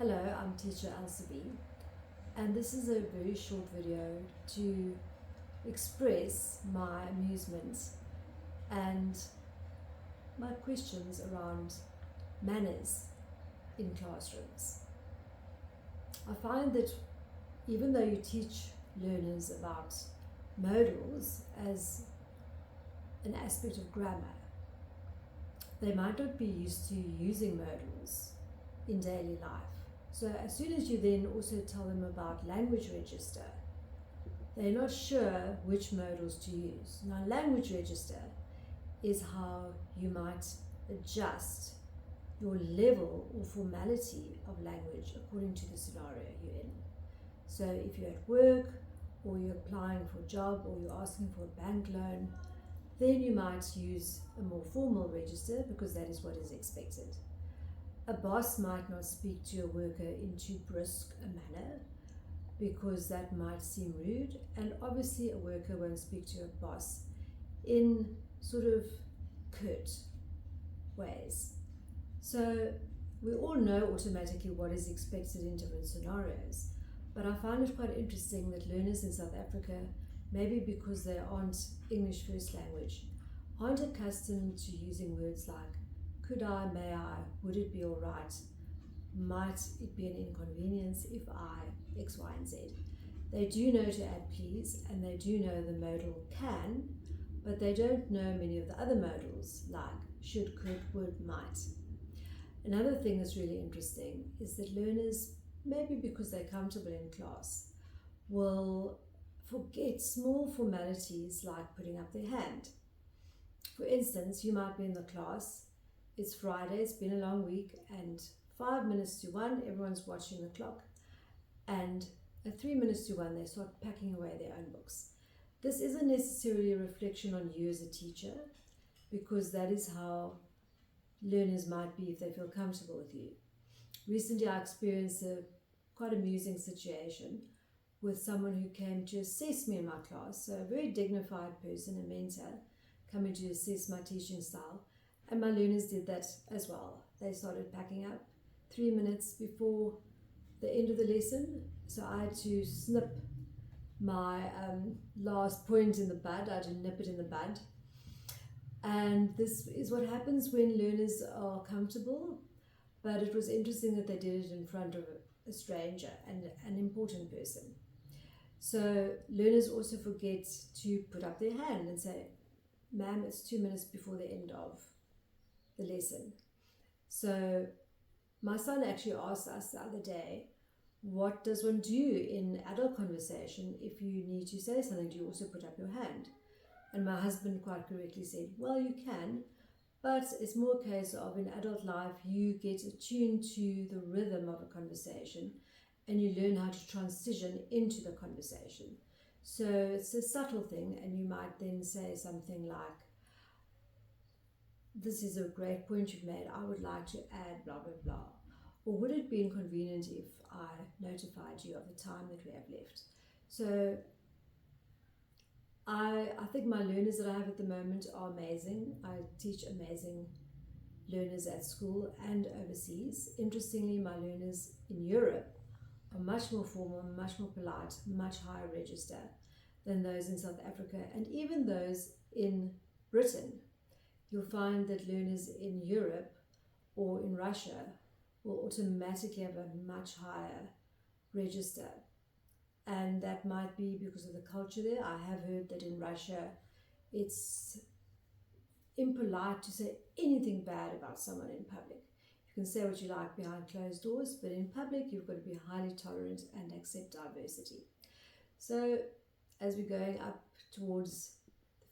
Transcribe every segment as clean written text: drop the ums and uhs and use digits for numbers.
Hello, I'm teacher Elsabe, and this is a very short video to express my amusement and my questions around manners in classrooms. I find that even though you teach learners about modals as an aspect of grammar, they might not be used to using modals in daily life. So as soon as you then also tell them about language register, they're not sure which modals to use. Now, language register is how you might adjust your level or formality of language according to the scenario you're in. So if you're at work, or you're applying for a job, or you're asking for a bank loan, then you might use a more formal register because that is what is expected. A boss might not speak to a worker in too brisk a manner because that might seem rude, and obviously a worker won't speak to a boss in sort of curt ways. So we all know automatically what is expected in different scenarios, but I find it quite interesting that learners in South Africa, maybe because they aren't English first language, aren't accustomed to using words like could I, may I, would it be all right, might it be an inconvenience if I, X, Y, and Z. They do know to add please, and they do know the modal can, but they don't know many of the other modals like should, could, would, might. Another thing that's really interesting is that learners, maybe because they're comfortable in class, will forget small formalities like putting up their hand. For instance, you might be in the class, it's Friday, it's been a long week, and 5 minutes to 1, everyone's watching the clock, and at 3 minutes to 1, they start packing away their own books. This isn't necessarily a reflection on you as a teacher, because that is how learners might be if they feel comfortable with you. Recently, I experienced a quite amusing situation with someone who came to assess me in my class, so a very dignified person, a mentor, coming to assess my teaching style. And my learners did that as well. They started packing up 3 minutes before the end of the lesson. So I had to snip my last point in the bud. I had to nip it in the bud. And this is what happens when learners are comfortable. But it was interesting that they did it in front of a stranger and an important person. So learners also forget to put up their hand and say, ma'am, it's 2 minutes before the end of the lesson. So my son actually asked us the other day, what does one do in adult conversation if you need to say something? Do you also put up your hand? And my husband quite correctly said, well, you can, but it's more a case of in adult life you get attuned to the rhythm of a conversation and you learn how to transition into the conversation. So it's a subtle thing, and you might then say something like, this is a great point you've made, I would like to add blah, blah, blah. Or would it be inconvenient if I notified you of the time that we have left? So I think my learners that I have at the moment are amazing. I teach amazing learners at school and overseas. Interestingly, my learners in Europe are much more formal, much more polite, much higher register than those in South Africa, and even those in Britain. You'll find that learners in Europe or in Russia will automatically have a much higher register. And that might be because of the culture there. I have heard that in Russia, it's impolite to say anything bad about someone in public. You can say what you like behind closed doors, but in public, you've got to be highly tolerant and accept diversity. So as we're going up towards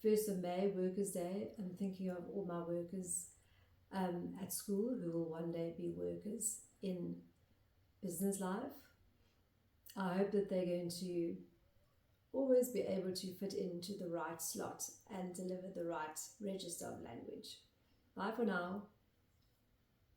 1st of May, Workers' Day, I'm thinking of all my workers at school who will one day be workers in business life. I hope that they're going to always be able to fit into the right slot and deliver the right register of language. Bye for now.